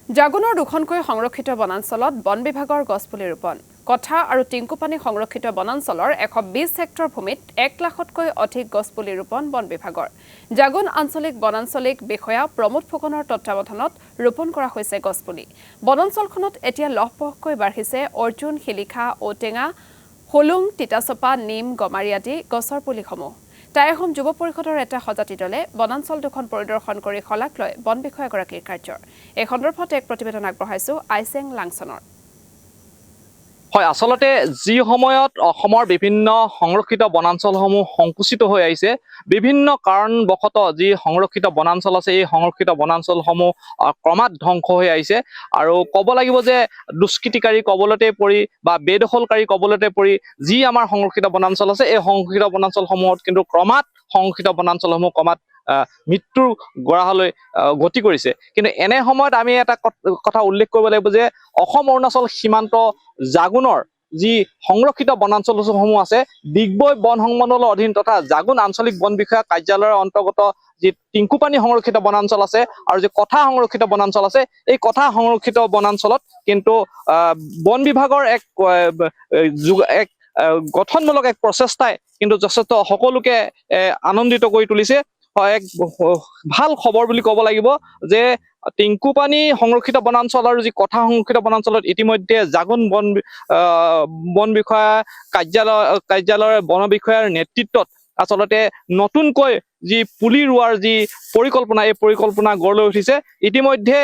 জাগুনৰ দুখনকৈ সংৰক্ষিত বনাঞ্চলত বন বিভাগৰ গছপুলি ৰোপণ কথা আৰু টিংকুপানী সংৰক্ষিত বনাঞ্চলৰ 120 হেক্টৰ ভূমিত 1 লাখতকৈ অধিক গছপুলি ৰোপণ বন বিভাগৰ জাগুন আঞ্চলিক বিষয়া প্ৰমোদ ফুকনৰ তত্ত্বাৱধানত ৰোপণ কৰা হৈছে গছপুলি বনাঞ্চলখনত এতিয়া লহপহকৈ বাঢ়িছে অৰ্জুন শিলিখা ঔটেঙা হলুং তিতাচপা নিম গমাৰি আদি গছৰ পুলিসমূহ টাইহোম যুৱ পৰিষদৰ এটা সজাতি দলে বনাঞ্চল দুখন পৰিদৰ্শন কৰি খলাক লৈ বন বিষয়াগৰাকীৰ কাৰ্যৰ এই সন্দৰ্ভত এক প্ৰতিবেদন আগবঢ়াইছো আইচেং লাংছনৰ হয় আসলতে যি সময়ত অসমৰ বিভিন্ন সংৰক্ষিত বনাঞ্চলসমূহ সংকুচিত হৈ আহিছে বিভিন্ন কাৰণবশত যি সংৰক্ষিত বনাঞ্চল আছে এই সংৰক্ষিত বনাঞ্চলসমূহ ক্ৰমাৎ ধ্বংস হৈ আহিছে আৰু ক'ব লাগিব যে দুষ্কৃতিকাৰী কবলতে পৰি বা বেদখলকাৰী কবলতে পৰি যি আমাৰ সংৰক্ষিত বনাঞ্চল আছে এই সংৰক্ষিত বনাঞ্চলসমূহত কিন্তু ক্ৰমাৎ সংৰক্ষিত বনাঞ্চলসমূহ ক্ৰমাৎ মৃত্যুৰ গৰাহলৈ গতি কৰিছে কিন্তু এনে সময়ত আমি এটা কথা উল্লেখ কৰিব লাগিব যে অসম অৰুণাচল সীমান্ত জাগুনৰ যি সংৰক্ষিত বনাঞ্চলসমূহ আছে ডিগবৈ বন সংমণ্ডলৰ অধীন তথা জাগুন আঞ্চলিক বন বিষয়া কাৰ্যালয়ৰ অন্তৰ্গত যি টিংকুপানী সংৰক্ষিত বনাঞ্চল আছে আৰু যি কথা সংৰক্ষিত বনাঞ্চল আছে এই কথা সংৰক্ষিত বনাঞ্চলত কিন্তু বন বিভাগৰ এক গঠনমূলক এক প্ৰচেষ্টাই কিন্তু যথেষ্ট সকলোকে আনন্দিত কৰি তুলিছে এক ভাল খবৰ বুলি ক'ব লাগিব যে টিংকুপানী সংৰক্ষিত বনাঞ্চল আৰু যি কথা সংৰক্ষিত বনাঞ্চলত ইতিমধ্যে জাগুন বন বিষয়া কাৰ্যালয়ৰ বন বিষয়াৰ নেতৃত্বত আচলতে নতুনকৈ যি পুলি ৰোৱাৰ যি পৰিকল্পনা এই পৰিকল্পনা গঢ় লৈ উঠিছে ইতিমধ্যে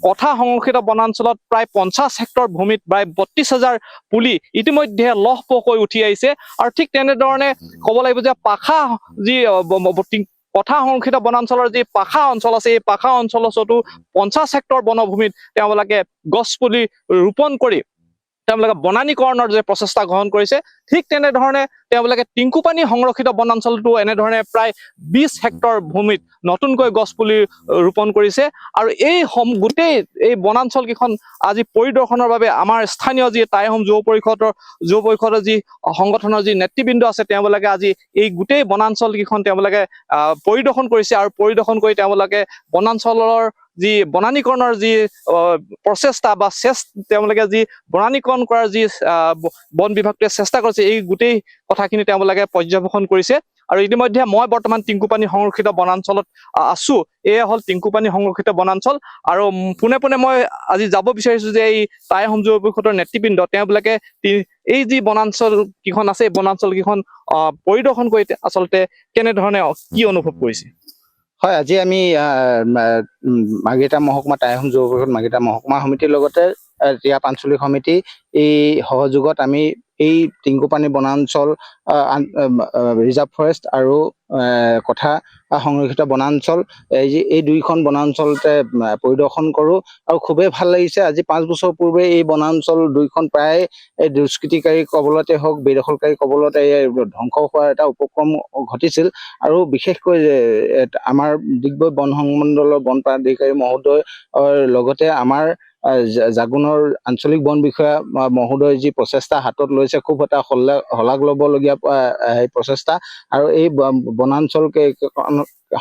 কথা সংৰক্ষিত বনাঞ্চলত প্ৰায় 50 হেক্টৰ ভূমিত প্ৰায় 32,000 পুলি ইতিমধ্যে লহপহকৈ উঠি আহিছে আৰু ঠিক তেনেধৰণে ক'ব লাগিব যে পাখা যি কথা সংৰক্ষিত বনাঞ্চলৰ যি পাখা অঞ্চল আছে এই পাখা অঞ্চলতো 50 হেক্টৰ বনভূমিত তেওঁলোকে গছ পুলি ৰোপণ কৰি তেওঁলোকে বনানীকৰণৰ যে প্ৰচেষ্টা গ্ৰহণ কৰিছে ঠিক তেনেধৰণে তেওঁলোকে টিংকুপানী সংৰক্ষিত বনাঞ্চলটো এনেধৰণে প্ৰায় 20 হেক্টৰ ভূমিত নতুনকৈ গছ পুলি ৰোপণ কৰিছে আৰু এই গোটেই এই বনাঞ্চল কেইখন আজি পৰিদৰ্শনৰ বাবে আমাৰ স্থানীয় যি টাইহোম যুৱ পৰিষদৰ যি সংগঠনৰ যি নেতৃবৃন্দ আছে তেওঁলোকে আজি এই গোটেই বনাঞ্চল কেইখন তেওঁলোকে পৰিদৰ্শন কৰিছে আৰু পৰিদৰ্শন কৰি তেওঁলোকে বনাঞ্চলৰ যি বনানীকৰণৰ যি প্ৰচেষ্টা বা তেওঁলোকে যি বনানীকৰণ কৰাৰ যি বন বিভাগটোৱে চেষ্টা কৰিছে এই গোটেই কথাখিনি তেওঁলোকে পৰ্যবেক্ষণ কৰিছে আৰু ইতিমধ্যে মই বৰ্তমান টিংকুপানী সংৰক্ষিত বনাঞ্চলত আছো এয়া হ'ল টিংকুপানী সংৰক্ষিত বনাঞ্চল আৰু পোনে পোনে মই আজি যাব বিচাৰিছো যে এই টাইহোম যুৱ পৰিষদৰ নেতৃবৃন্দ তেওঁলোকে এই যি বনাঞ্চল কেইখন আছে এই বনাঞ্চল কেইখন পৰিদৰ্শন কৰি আচলতে কেনেধৰণে কি অনুভৱ কৰিছে হয় আজি আমি মাৰ্ঘেৰিটা মহকুমা টাইহোম যুৱ পৰিষদ মাৰ্ঘেৰিটা মহকুমা সমিতিৰ লগতে টিয়াপ আঞ্চলিক সমিতি এই সহযোগত আমি এই টিংকুপানী বনাঞ্চল ৰিজাৰ্ভ ফৰেষ্ট আৰু কথা সংৰক্ষিত বনাঞ্চল এই দুইখন বনাঞ্চলতে পৰিদৰ্শন কৰোঁ আৰু খুবেই ভাল লাগিছে আজি 5 বছৰ পূৰ্বে এই বনাঞ্চল দুইখন প্ৰায় দুষ্কৃতিকাৰী কবলতে হওক বেদখলকাৰী কবলতে ধ্বংস হোৱাৰ এটা উপক্ৰম ঘটিছিল আৰু বিশেষকৈ আমাৰ ডিগবৈ বন সংমণ্ডলৰ বন প্ৰাধিকাৰী মহোদয়ৰ লগতে আমাৰ জাগুনৰ আঞ্চলিক বন বিষয়া মহোদয় যি প্ৰচেষ্টা হাতত লৈছে খুব এটা শলাগ ল'বলগীয়া প্ৰচেষ্টা আৰু এই বনাঞ্চল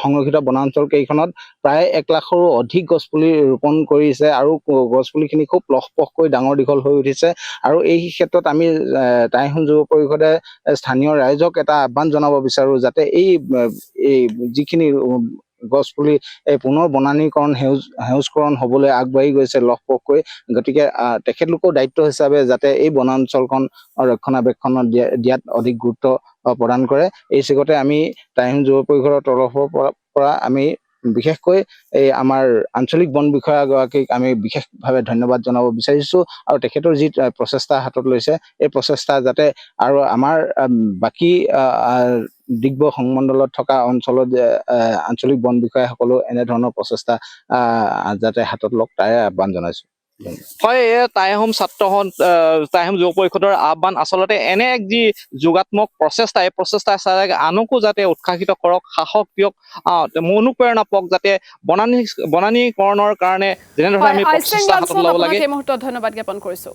সংৰক্ষিত বনাঞ্চল কেইখনত প্ৰায় 1 লাখৰো অধিক গছপুলি ৰোপণ কৰিছে আৰু গছপুলিখিনি খুব লহপহকৈ ডাঙৰ দীঘল হৈ উঠিছে আৰু এই ক্ষেত্ৰত আমি টাইহোম যুৱ পৰিষদে স্থানীয় ৰাইজক এটা আহ্বান জনাব বিচাৰো যাতে এই যিখিনি গছপুলি পুনৰ বনানীকৰণ সেউজকৰণ হ'বলৈ আগবাঢ়ি গৈছে লহপহকৈ গতিকে তেখেতলোকৰ দায়িত্ব হিচাপে যাতে এই বনাঞ্চলখন ৰক্ষণাবেক্ষণ দিয়াত অধিক গুৰুত্ব প্ৰদান কৰে এই চিগতে আমি টাইহোম যুৱ পৰিষদৰ তৰফৰ পৰা আমি বিশেষকৈ এই আমাৰ আঞ্চলিক বন বিষয়াগৰাকীক আমি বিশেষভাৱে ধন্যবাদ জনাব বিচাৰিছো আৰু তেখেতৰ যি প্ৰচেষ্টা হাতত লৈছে এই প্ৰচেষ্টা যাতে আৰু আমাৰ বাকী ডিগবৈ সংমণ্ডলত থকা অঞ্চলত আঞ্চলিক বন বিষয়াসকলেও এনেধৰণৰ প্ৰচেষ্টা যাতে হাতত লওক তাৰে আহ্বান জনাইছো হয় টাইহোম টাইহোম যুৱ পৰিষদৰ আহ্বান আচলতে এনে এক যি যোগাত্মক প্ৰচেষ্টা এই প্ৰচেষ্টা আনকো যাতে উৎসাহিত কৰক সাহস দিয়ক অনুপ্ৰেৰণা পাওক যাতে বনানীকৰণৰ কাৰণে যেনেধৰণে আমি প্ৰচেষ্টা হাতত ল'ব লাগে এই মুহূৰ্তত ধন্যবাদ জ্ঞাপন কৰিছো